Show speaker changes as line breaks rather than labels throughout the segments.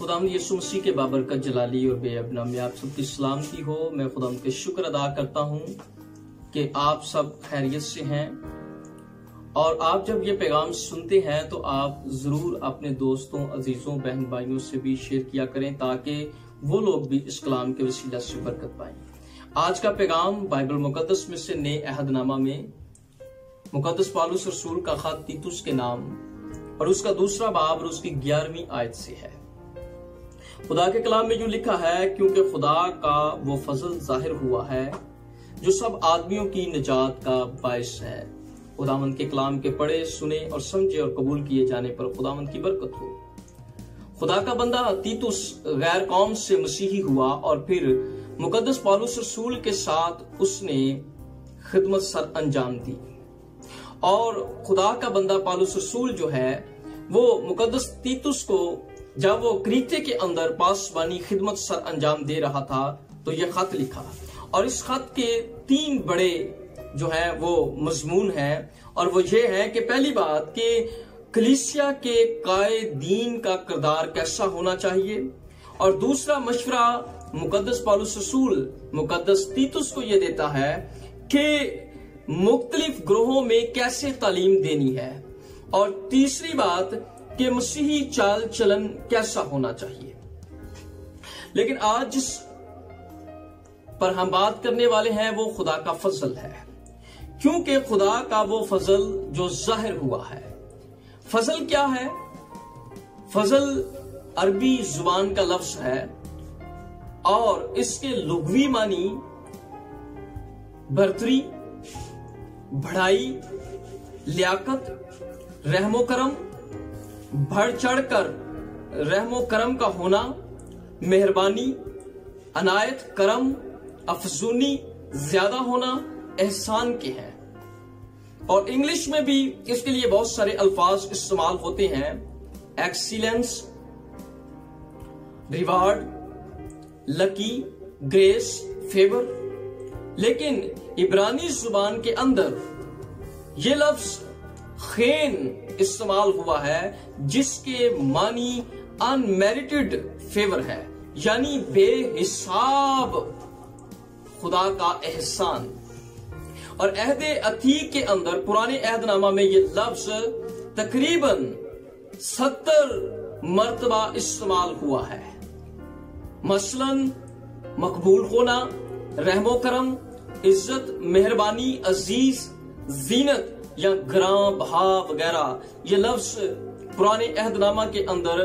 खुदावंद यीशु मसीह के बाबरकत जलाली और बेअब नाम में आप सबकी सलामती हो। मैं खुदावंद के शुक्र अदा करता हूँ कि आप सब खैरियत से हैं और आप जब ये पैगाम सुनते हैं तो आप जरूर अपने दोस्तों, अजीजों, बहन भाइयों से भी शेयर किया करें ताकि वो लोग भी इस कलाम के वसीला से बरकत पाएं। आज का पैगाम बाइबल मुकद्दस में से नए अहदनामा में मुकद्दस पौलुस रसूल का खत तीतुस के नाम और उसका दूसरा बाब और उसकी 11वीं आयत से है। खुदा के कलाम में जो लिखा है, क्योंकि खुदा का वो फजल जाहिर हुआ है जो सब आदमियों की निजात का बायस है। खुदावंद के कलाम के पढ़े, सुने और समझे और कबूल किए जाने पर खुदावंद की बरकत हो। खुदा का बंदा तीतुस गैर कौम से मसीही हुआ और फिर मुकद्दस पौलुस रसूल के साथ उसने खिदमत सर अंजाम दी। और खुदा का बंदा पौलुस रसूल जो है वो मुकद्दस तीतुस को जब वो क्रीते के अंदर पासबानी खिदमत सर अंजाम दे रहा था तो ये खत लिखा। और इस खत के 3 बड़े जो है वो मजमून है और वो ये है कि पहली बात कि कलीसिया के कायदीन का किरदार कैसा होना चाहिए, और दूसरा मशवरा मुकद्दस पौलुस रसूल मुकद्दस तीतुस को ये देता है कि मुख्तलिफ ग्रोहों में कैसे तालीम देनी है, और तीसरी बात कि मसीही चाल चलन कैसा होना चाहिए। लेकिन आज जिस पर हम बात करने वाले हैं वो खुदा का फजल है, क्योंकि खुदा का वो फजल जो जाहिर हुआ है। फजल क्या है? फजल अरबी जुबान का लफ्ज है और इसके लुग़वी मानी बरतरी, बढ़ाई, लियाकत, रहमो करम, बढ़ चढ़कर रहमो करम का होना, मेहरबानी, अनायत, करम, अफजूनी, ज्यादा होना, एहसान के हैं। और इंग्लिश में भी इसके लिए बहुत सारे अल्फाज इस्तेमाल होते हैं, excellence, reward, lucky, grace, favour. लेकिन इब्रानी जुबान के अंदर ये लफ्ज खैन इस्तेमाल हुआ है जिसके मानी अनमेरिटेड फेवर है, यानी बेहिसाब खुदा का एहसान। और अहदे अतीक के अंदर पुराने अहदनामा में ये लफ्ज तकरीबन 70 मर्तबा इस्तेमाल हुआ है। मसलन मकबूल होना, रहमो करम, इज्जत, मेहरबानी, अजीज, जीनत या ग्रां बहा वगैरह ये लफ्ज पुराने अहदनामा के अंदर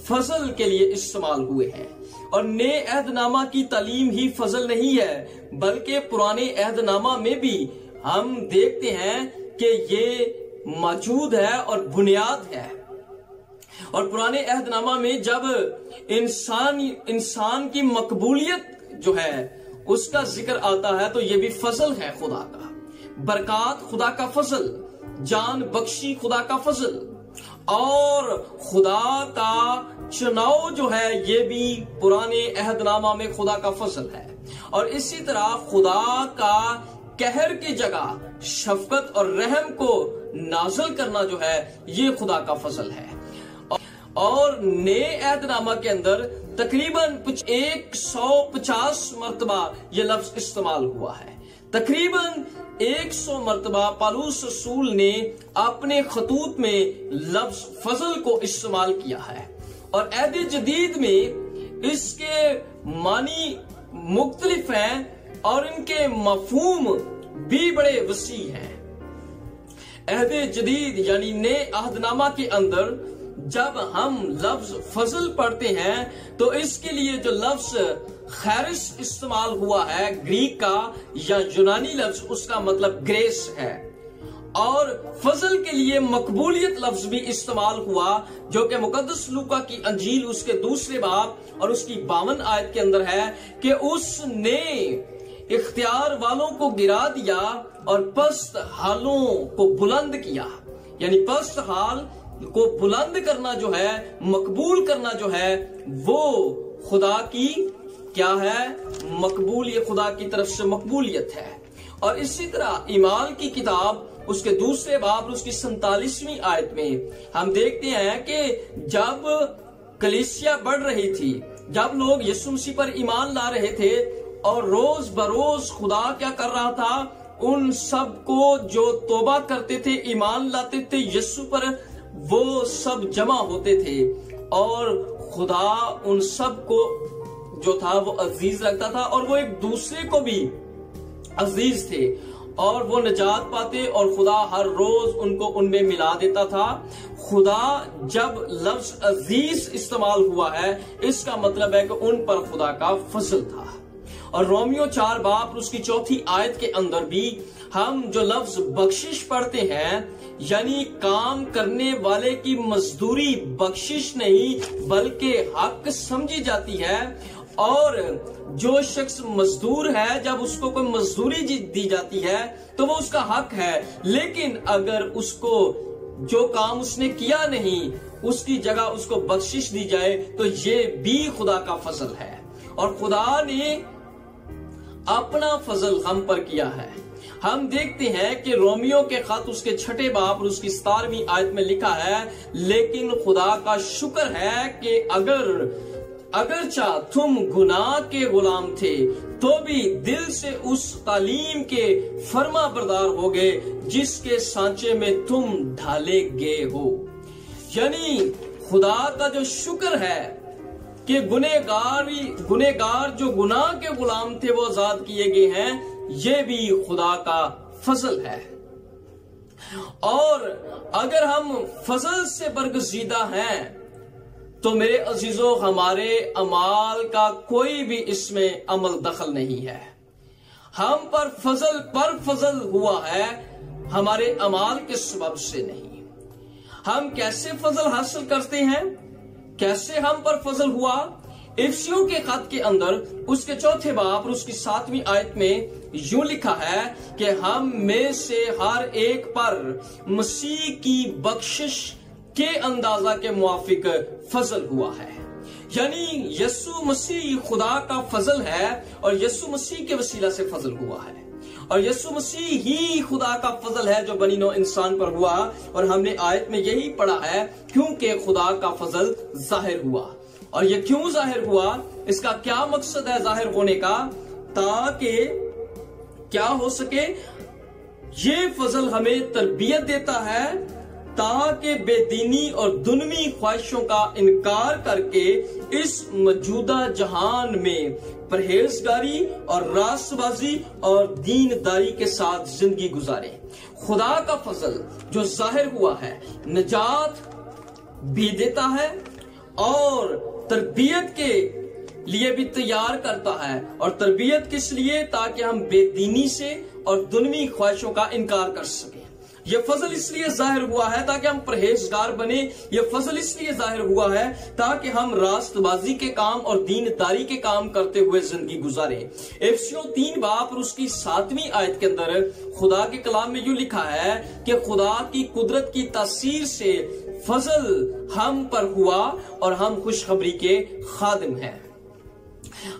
फजल के लिए इस्तेमाल हुए हैं। और नए अहदनामा की तालीम ही फजल नहीं है, बल्कि पुराने अहदनामा में भी हम देखते हैं कि ये मौजूद है और बुनियाद है। और पुराने अहदनामा में जब इंसान की मकबूलियत जो है उसका जिक्र आता है तो ये भी फजल है खुदा का। बरकत खुदा का फजल, जान बख्शी खुदा का फजल, और खुदा का चुनाव जो है ये भी पुराने अहदनामा में खुदा का फजल है। और इसी तरह खुदा का कहर की जगह शफकत और रहम को नाज़िल करना जो है ये खुदा का फजल है। और नए अहदनामा के अंदर तकरीबन 150 मरतबा ये लफ्ज इस्तेमाल हुआ है। तकरीबन 100 मरतबा पौलुस रसूल ने अपने खतूत में लफ्ज फजल को इस्तेमाल किया है। और अहद जदीद में इसके मानी मुख्तलिफ हैं और इनके मफहूम भी बड़े वसी हैं। अहद जदीद यानी नए अहदनामा के अंदर जब हम लफ्ज फजल पढ़ते हैं तो इसके लिए जो लफ्ज खैरिस इस्तेमाल हुआ है ग्रीक का या यूनानी लफ्ज, उसका मतलब ग्रेस है। और फजल के लिए मकबूलियत लफ्ज भी इस्तेमाल हुआ जो कि मुकद्दस लूका की अंजील उसके दूसरे बाब और उसकी 52 आयत के अंदर है कि उसने इख्तियार वालों को गिरा दिया और पस्त हालों को बुलंद किया। यानी पस्त हाल को बुलंद करना जो है, मकबूल करना जो है, वो खुदा की क्या है? मकबूल, ये खुदा की तरफ से मकबूलियत है। और इसी तरह इमाल की किताब उसके दूसरे बाब उसकी 47वीं आयत में हम देखते हैं कि जब कलीसिया बढ़ रही थी, जब लोग यीशु मसीह पर ईमान ला रहे थे और रोज बरोज खुदा क्या कर रहा था, उन सब को जो तौबा करते थे, ईमान लाते थे यीशु पर, वो सब जमा होते थे और खुदा उन सब को जो था वो अजीज रखता था और वो एक दूसरे को भी अजीज थे और वो निजात पाते और खुदा हर रोज उनको उनमें मिला देता था। खुदा जब लफ्ज अजीज इस्तेमाल हुआ है, इसका मतलब है कि उन पर खुदा का फजल था। और रोमियो 4 बाब उसकी 4 आयत के अंदर भी हम जो लफ्ज बख्शिश पढ़ते हैं, यानी काम करने वाले की मजदूरी बख्शिश नहीं बल्कि हक समझी जाती है। और जो शख्स मजदूर है, जब उसको कोई मजदूरी दी जाती है तो वो उसका हक है, लेकिन अगर उसको जो काम उसने किया नहीं उसकी जगह उसको बख्शिश दी जाए तो ये भी खुदा का फजल है। और खुदा ने अपना फजल हम पर किया है। हम देखते हैं कि रोमियो के खत उसके 6 बाब और उसकी 17वीं आयत में लिखा है, लेकिन खुदा का शुक्र है कि अगरचा तुम गुनाह के गुलाम थे तो भी दिल से उस तालीम के फर्मा बरदार हो गए जिसके सांचे में तुम ढाले गए हो। यानी खुदा का जो शुक्र है कि गुनेगार जो गुनाह के गुलाम थे वो आजाद किए गए हैं, ये भी खुदा का फजल है। और अगर हम फजल से बरगजीदा हैं तो मेरे अजीजों, हमारे अमाल का कोई भी इसमें अमल दखल नहीं है। हम पर फजल हुआ है, हमारे अमाल के सबब से नहीं। हम कैसे फजल हासिल करते हैं, कैसे हम पर फजल हुआ? इफिसियों के खत के अंदर उसके 4 बाब और उसकी 7वीं आयत में यूं लिखा है कि हम में से हर एक पर मसीह की बख्शिश के अंदाजा के मुआफिक फजल हुआ है। यानी यीशु मसीह खुदा का फजल है और यीशु मसीह के वसीला से फजल हुआ है और यीशु मसीह ही खुदा का फजल है जो बनी नौ इंसान पर हुआ। और हमने आयत में यही पढ़ा है, क्योंकि खुदा का फजल जाहिर हुआ। और ये क्यों जाहिर हुआ, इसका क्या मकसद है जाहिर होने का, ताकि क्या हो सके, ये फजल हमें तरबियत देता है ताकि बेदीनी और दुनवी ख्वाहिशों का इनकार करके इस मौजूदा जहान में परहेजगारी और रास्तबाजी और दीनदारी के साथ जिंदगी गुजारे। खुदा का फजल जो जाहिर हुआ है, निजात भी देता है और तरबियत के लिए भी तैयार करता है। और तरबियत किस लिए? ताकि हम बेदीनी से और दुनवी ख्वाहिशों का इनकार कर सके। ये फजल इसलिए जाहिर हुआ है ताकि हम परहेजगार बने। ये फजल इसलिए जाहिर हुआ है ताकि हम रास्तबाजी के काम और दीनदारी के काम करते हुए जिंदगी गुजारे। इफिसियों 3 बाब और उसकी 7वीं आयत के अंदर खुदा के कलाम में यूं लिखा है कि खुदा की कुदरत की तासीर से फजल हम पर हुआ और हम खुशखबरी के खादिम हैं।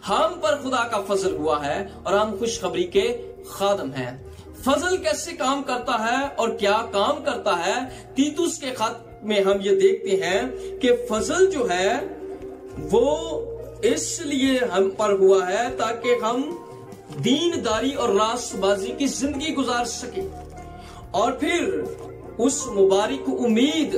हम पर खुदा का फजल हुआ है और हम खुशखबरी के खादिम हैं। फजल कैसे काम करता है और क्या काम करता है? तीतुस के खत में हम ये देखते हैं कि फजल जो है वो इसलिए हम पर हुआ है ताकि हम दीनदारी और रास्तबाजी की जिंदगी गुजार सके। और फिर उस मुबारक उम्मीद,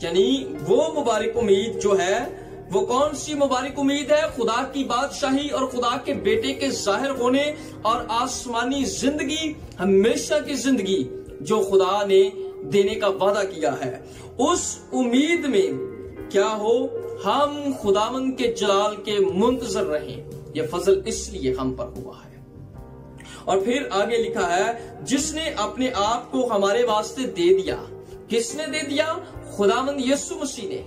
यानी वो मुबारक उम्मीद जो है, वो कौन सी मुबारक उम्मीद है? खुदा की बादशाही और खुदा के बेटे के जाहिर होने और आसमानी जिंदगी, हमेशा की जिंदगी जो खुदा ने देने का वादा किया है। उस उम्मीद में क्या हो, हम खुदावंद के जलाल के मुंतजर रहें। यह फजल इसलिए हम पर हुआ है। और फिर आगे लिखा है, जिसने अपने आप को हमारे वास्ते दे दिया। किसने दे दिया? खुदावंद यीशु मसीह ने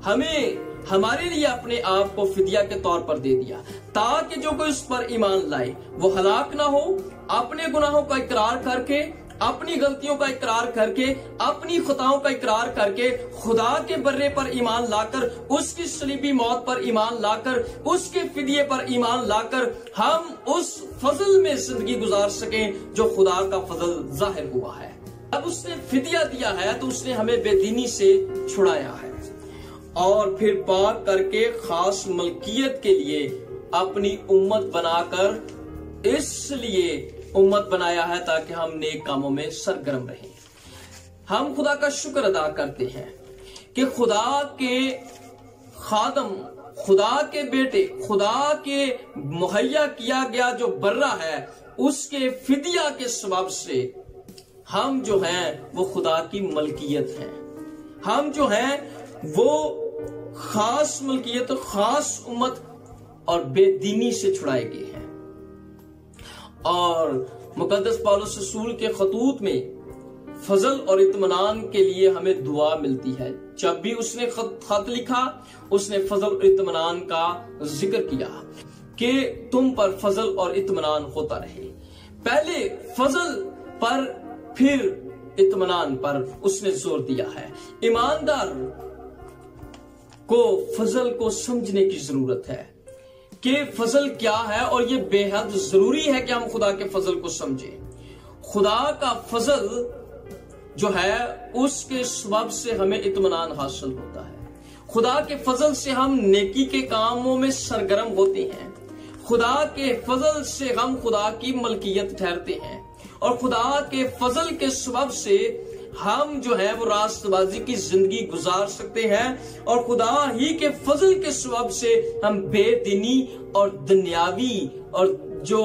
हमें हमारे लिए अपने आप को फिदिया के तौर पर दे दिया, ताकि जो कोई उस पर ईमान लाए वो हलाक ना हो। अपने गुनाहों का इकरार करके, अपनी गलतियों का इकरार करके, अपनी खताओं का इकरार करके, खुदा के बर्रे पर ईमान लाकर, उसकी सलीबी मौत पर ईमान लाकर, उसके फिदिये पर ईमान लाकर हम उस फजल में जिंदगी गुजार सकें जो खुदा का फजल जाहिर हुआ है। अब उसने फिदिया दिया है तो उसने हमें बेदीनी से छुड़ाया है। और फिर पाक करके खास मलकियत के लिए अपनी उम्मत बनाकर इसलिए उम्मत बनाया है ताकि हम नेक कामों में सरगर्म रहें। हम खुदा का शुक्र अदा करते हैं कि खुदा के खादम, खुदा के बेटे, खुदा के मुहैया किया गया जो बर्रा है उसके फिदिया के सबब से हम जो हैं वो खुदा की मलकियत हैं। हम जो हैं वो खास मलकियत, खास उम्मत और बेदीनी से छुड़ाए गए हैं। और मुकद्दस पौलुस रसूल के खतूत में फजल और इत्मीनान के लिए हमें दुआ मिलती है। जब भी उसने खत लिखा उसने फजल और इत्मीनान का जिक्र किया कि तुम पर फजल और इत्मीनान होता रहे। पहले फजल पर फिर इत्मीनान पर उसने जोर दिया है। ईमानदार को फजल को समझने की जरूरत है कि फजल क्या है, और ये बेहद जरूरी है कि हम खुदा के फजल को समझें। खुदा का फजल जो है उसके सबब से हमें इत्मीनान हासिल होता है। खुदा के फजल से हम नेकी के कामों में सरगर्म होते हैं। खुदा के फजल से हम खुदा की मलकियत ठहरते हैं और खुदा के फजल के सबब से हम जो है वो रास्तबाजी की जिंदगी गुजार सकते हैं। और खुदा ही के फजल के सबब से हम बेदीनी और दुनियावी और जो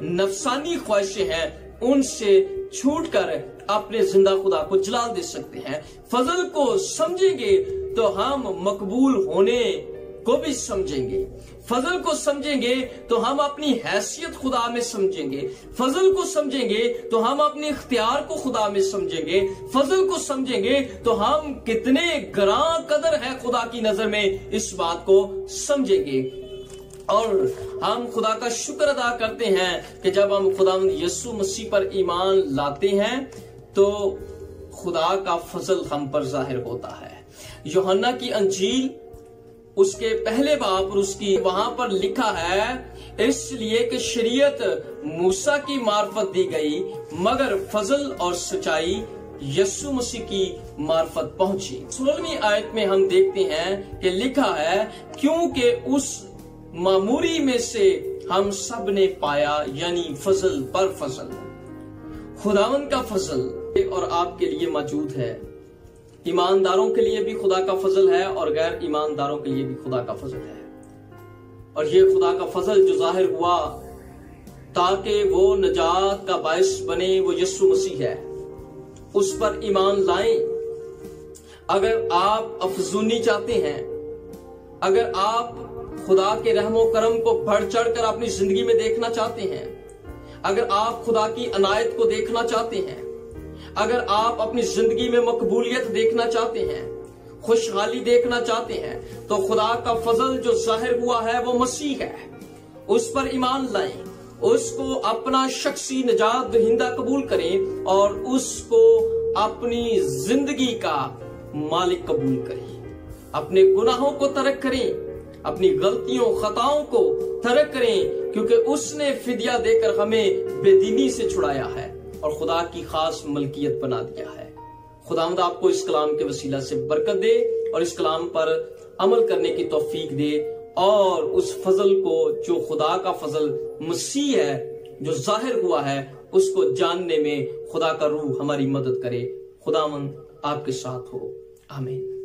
नफसानी ख्वाहिशें हैं उनसे छूटकर अपने जिंदा खुदा को जलाल दे सकते हैं। फजल को समझेंगे तो हम मकबूल होने को भी समझेंगे। फजल को समझेंगे तो हम अपनी हैसियत खुदा में समझेंगे। फजल को समझेंगे तो हम अपने इख्तियार को खुदा में समझेंगे। फजल को समझेंगे तो हम कितने ग्रां कदर है खुदा की नजर में इस बात को समझेंगे। और हम खुदा का शुक्र अदा करते हैं कि जब हम खुदा यीशु मसीह पर ईमान लाते हैं तो खुदा का फजल हम पर जाहिर होता है। यूहन्ना की अंजील उसके पहले बाब और उसकी वहां पर लिखा है, इसलिए कि शरीयत मूसा की मार्फत दी गई मगर फजल और सच्चाई यीशु मसीह की मार्फत पहुंची। 16वीं आयत में हम देखते हैं कि लिखा है, क्योंकि उस मामूरी में से हम सब ने पाया, यानी फजल पर फजल। खुदावन का फजल और आपके लिए मौजूद है। ईमानदारों के लिए भी खुदा का फजल है और गैर ईमानदारों के लिए भी खुदा का फजल है। और ये खुदा का फजल जो जाहिर हुआ ताकि वो नजात का बायस बने, वो यीशु मसीह है। उस पर ईमान लाएं। अगर आप अफजूनी चाहते हैं, अगर आप खुदा के रहमो करम को बढ़ चढ़ कर अपनी जिंदगी में देखना चाहते हैं, अगर आप खुदा की अनायत को देखना चाहते हैं, अगर आप अपनी जिंदगी में मकबूलियत देखना चाहते हैं, खुशहाली देखना चाहते हैं, तो खुदा का फजल जो जाहिर हुआ है वो मसीह है। उस पर ईमान लाएं, उसको अपना शख्सी निजात दहिंदा कबूल करें और उसको अपनी जिंदगी का मालिक कबूल करें। अपने गुनाहों को तर्क करें, अपनी गलतियों खताओं को तर्क करें, क्योंकि उसने फिदिया देकर हमें बेदीनी से छुड़ाया है और खुदा की खास मलकियत बना दिया है। खुदावंद आपको इस कलाम के वसीला से बरकत दे और इस कलाम पर अमल करने की तौफीक दे और उस फजल को जो खुदा का फजल मसीह है जो जाहिर हुआ है उसको जानने में खुदा का रूह हमारी मदद करे। खुदावंद आपके साथ हो। आमीन।